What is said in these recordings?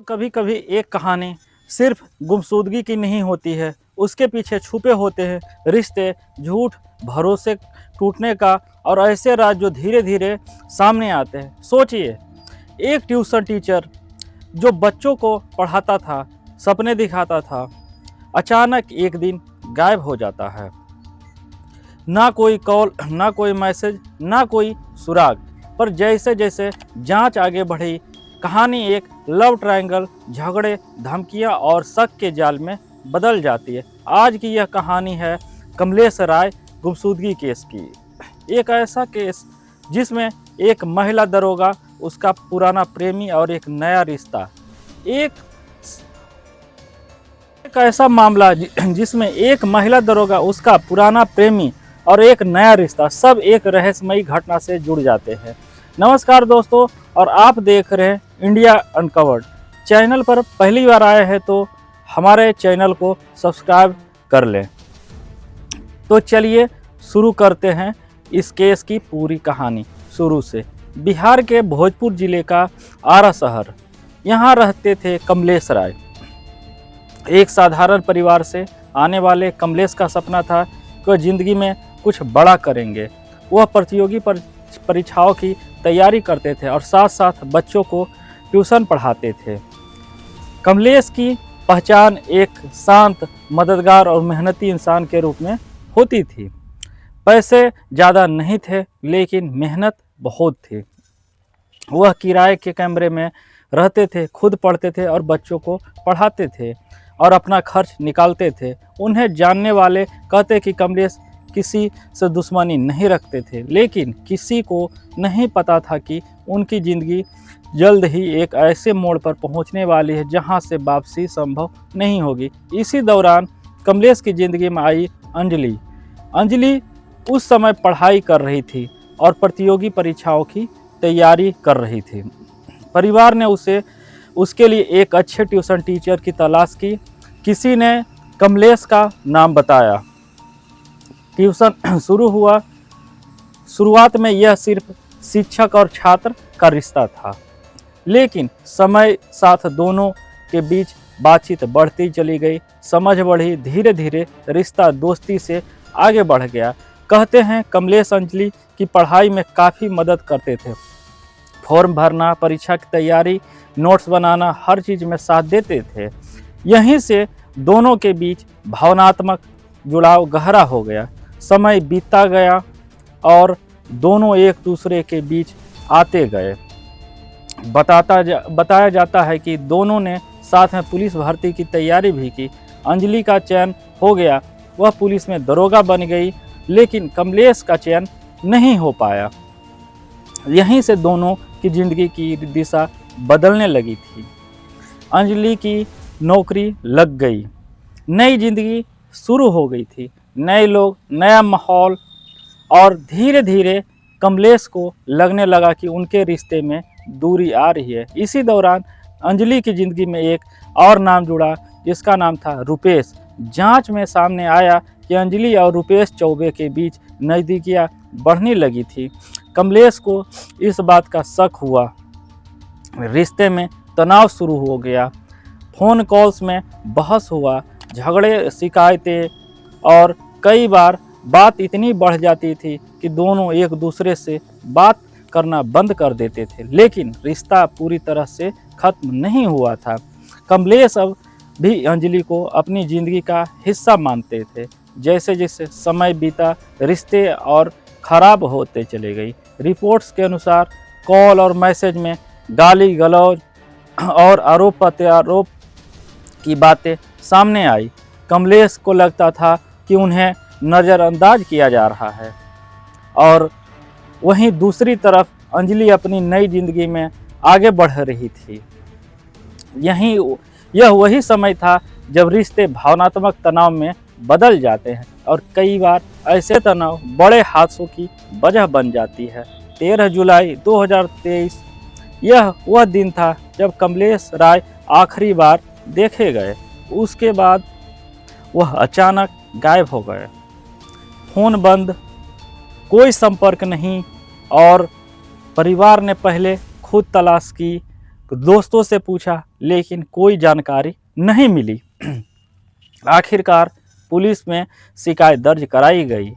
कभी कभी एक कहानी सिर्फ गुमशुदगी की नहीं होती है, उसके पीछे छुपे होते हैं रिश्ते, झूठ, भरोसे टूटने का और ऐसे राज जो धीरे धीरे सामने आते हैं। सोचिए, एक ट्यूशन टीचर जो बच्चों को पढ़ाता था, सपने दिखाता था, अचानक एक दिन गायब हो जाता है। ना कोई कॉल, ना कोई मैसेज, ना कोई सुराग। पर जैसे जैसे जांच आगे बढ़ी, कहानी एक लव ट्रायंगल, झगड़े, धमकियां और शक के जाल में बदल जाती है। आज की यह कहानी है कमलेश राय गुमशुदगी केस की। एक ऐसा केस जिसमें एक महिला दरोगा, उसका पुराना प्रेमी और एक नया रिश्ता। एक ऐसा मामला जिसमें एक महिला दरोगा, उसका पुराना प्रेमी और एक नया रिश्ता, सब एक रहस्यमयी घटना से जुड़ जाते हैं। नमस्कार दोस्तों, और आप देख रहे हैं इंडिया अनकवर्ड। चैनल पर पहली बार आए हैं तो हमारे चैनल को सब्सक्राइब कर लें। तो चलिए शुरू करते हैं इस केस की पूरी कहानी शुरू से। बिहार के भोजपुर जिले का आरा शहर, यहाँ रहते थे कमलेश राय। एक साधारण परिवार से आने वाले कमलेश का सपना था कि वह जिंदगी में कुछ बड़ा करेंगे। वह प्रतियोगी परीक्षाओं की तैयारी करते थे और साथ साथ बच्चों को ट्यूशन पढ़ाते थे। कमलेश की पहचान एक शांत, मददगार और मेहनती इंसान के रूप में होती थी। पैसे ज़्यादा नहीं थे, लेकिन मेहनत बहुत थी। वह किराए के कमरे में रहते थे, खुद पढ़ते थे और बच्चों को पढ़ाते थे और अपना खर्च निकालते थे। उन्हें जानने वाले कहते कि कमलेश किसी से दुश्मनी नहीं रखते थे, लेकिन किसी को नहीं पता था कि उनकी ज़िंदगी जल्द ही एक ऐसे मोड़ पर पहुंचने वाली है जहां से वापसी संभव नहीं होगी। इसी दौरान कमलेश की ज़िंदगी में आई अंजलि। अंजलि उस समय पढ़ाई कर रही थी और प्रतियोगी परीक्षाओं की तैयारी कर रही थी। परिवार ने उसके लिए एक अच्छे ट्यूशन टीचर की तलाश की। किसी ने कमलेश का नाम बताया। ट्यूशन शुरू हुआ। शुरुआत में यह सिर्फ शिक्षक और छात्र का रिश्ता था, लेकिन समय साथ दोनों के बीच बातचीत बढ़ती चली गई, समझ बढ़ी। धीरे धीरे रिश्ता दोस्ती से आगे बढ़ गया। कहते हैं कमलेश अंजलि की पढ़ाई में काफ़ी मदद करते थे। फॉर्म भरना, परीक्षा की तैयारी, नोट्स बनाना, हर चीज़ में साथ देते थे। यहीं से दोनों के बीच भावनात्मक जुड़ाव गहरा हो गया। समय बीतता गया और दोनों एक दूसरे के बीच आते गए। बताया जाता है कि दोनों ने साथ में पुलिस भर्ती की तैयारी भी की। अंजलि का चयन हो गया, वह पुलिस में दरोगा बन गई, लेकिन कमलेश का चयन नहीं हो पाया। यहीं से दोनों की ज़िंदगी की दिशा बदलने लगी थी। अंजलि की नौकरी लग गई, नई ज़िंदगी शुरू हो गई थी, नए लोग, नया माहौल, और धीरे धीरे कमलेश को लगने लगा कि उनके रिश्ते में दूरी आ रही है। इसी दौरान अंजलि की ज़िंदगी में एक और नाम जुड़ा, जिसका नाम था रुपेश। जांच में सामने आया कि अंजलि और रुपेश चौबे के बीच नज़दीकियाँ बढ़ने लगी थी। कमलेश को इस बात का शक हुआ। रिश्ते में तनाव शुरू हो गया। फ़ोन कॉल्स में बहस हुआ, झगड़े, शिकायतें, और कई बार बात इतनी बढ़ जाती थी कि दोनों एक दूसरे से बात करना बंद कर देते थे। लेकिन रिश्ता पूरी तरह से ख़त्म नहीं हुआ था। कमलेश अब भी अंजलि को अपनी ज़िंदगी का हिस्सा मानते थे। जैसे जैसे समय बीता, रिश्ते और ख़राब होते चले गई। रिपोर्ट्स के अनुसार कॉल और मैसेज में गाली गलौज और आरोप प्रत्यारोप की बातें सामने आई। कमलेश को लगता था कि उन्हें नज़रअंदाज किया जा रहा है, और वहीं दूसरी तरफ अंजलि अपनी नई ज़िंदगी में आगे बढ़ रही थी। यह वही समय था जब रिश्ते भावनात्मक तनाव में बदल जाते हैं, और कई बार ऐसे तनाव बड़े हादसों की वजह बन जाती है। 13 जुलाई 2023 यह वह दिन था जब कमलेश राय आखिरी बार देखे गए। उसके बाद वह अचानक गायब हो गए। फ़ोन बंद, कोई संपर्क नहीं, और परिवार ने पहले खुद तलाश की, दोस्तों से पूछा लेकिन कोई जानकारी नहीं मिली। आखिरकार पुलिस में शिकायत दर्ज कराई गई,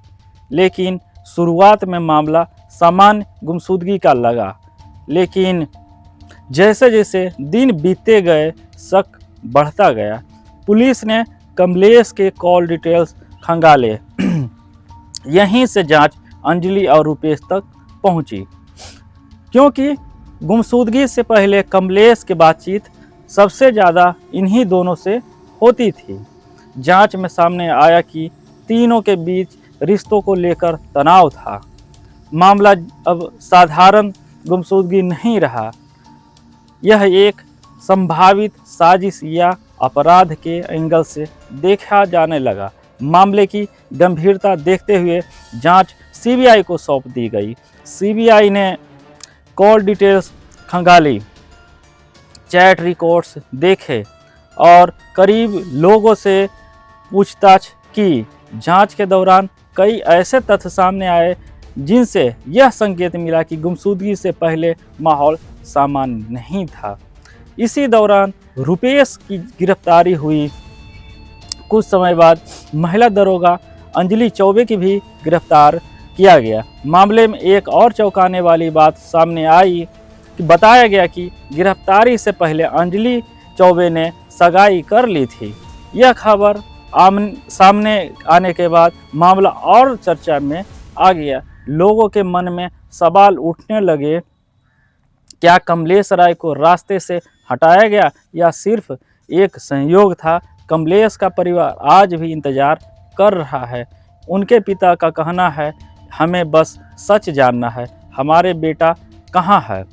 लेकिन शुरुआत में मामला सामान्य गुमशुदगी का लगा। लेकिन जैसे जैसे दिन बीतते गए शक बढ़ता गया। पुलिस ने कमलेश के कॉल डिटेल्स खंगाले। यहीं से जांच अंजलि और रुपेश तक पहुंची, क्योंकि गुमशुदगी से पहले कमलेश की बातचीत सबसे ज़्यादा इन्हीं दोनों से होती थी। जांच में सामने आया कि तीनों के बीच रिश्तों को लेकर तनाव था। मामला अब साधारण गुमशुदगी नहीं रहा, यह एक संभावित साजिश या अपराध के एंगल से देखा जाने लगा। मामले की गंभीरता देखते हुए जांच सीबीआई को सौंप दी गई। सीबीआई ने कॉल डिटेल्स खंगाली, चैट रिकॉर्ड्स देखे और करीब लोगों से पूछताछ की। जांच के दौरान कई ऐसे तथ्य सामने आए जिनसे यह संकेत मिला कि गुमशुदगी से पहले माहौल सामान्य नहीं था। इसी दौरान रुपेश की गिरफ्तारी हुई। कुछ समय बाद महिला दरोगा अंजलि चौबे की भी गिरफ्तार किया गया। मामले में एक और चौंकाने वाली बात सामने आई कि बताया गया कि गिरफ्तारी से पहले अंजलि चौबे ने सगाई कर ली थी। यह खबर सामने आने के बाद मामला और चर्चा में आ गया। लोगों के मन में सवाल उठने लगे, क्या कमलेश राय को रास्ते से हटाया गया या सिर्फ एक संयोग था? कमलेश का परिवार आज भी इंतजार कर रहा है। उनके पिता का कहना है, हमें बस सच जानना है, हमारे बेटा कहाँ है।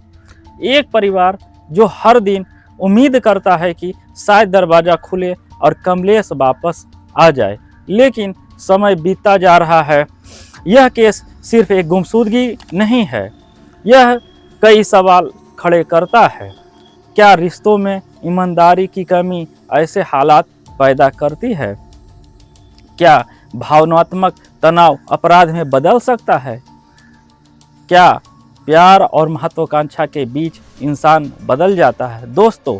एक परिवार जो हर दिन उम्मीद करता है कि शायद दरवाज़ा खुले और कमलेश वापस आ जाए, लेकिन समय बीतता जा रहा है। यह केस सिर्फ एक गुमशुदगी नहीं है, यह कई सवाल खड़े करता है। क्या रिश्तों में ईमानदारी की कमी ऐसे हालात पैदा करती है? क्या भावनात्मक तनाव अपराध में बदल सकता है? क्या प्यार और महत्वाकांक्षा के बीच इंसान बदल जाता है? दोस्तों,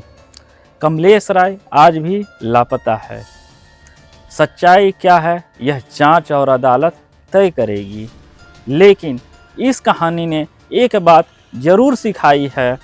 कमलेश राय आज भी लापता है। सच्चाई क्या है यह जांच और अदालत तय करेगी, लेकिन इस कहानी ने एक बात जरूर सिखाई है,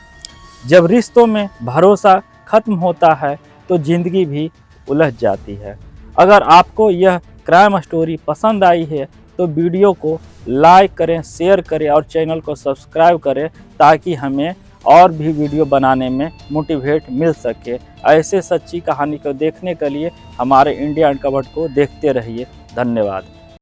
जब रिश्तों में भरोसा खत्म होता है तो जिंदगी भी उलझ जाती है। अगर आपको यह क्राइम स्टोरी पसंद आई है तो वीडियो को लाइक करें, शेयर करें और चैनल को सब्सक्राइब करें, ताकि हमें और भी वीडियो बनाने में मोटिवेट मिल सके। ऐसे सच्ची कहानी को देखने के लिए हमारे इंडिया अनकवर्ड को देखते रहिए। धन्यवाद।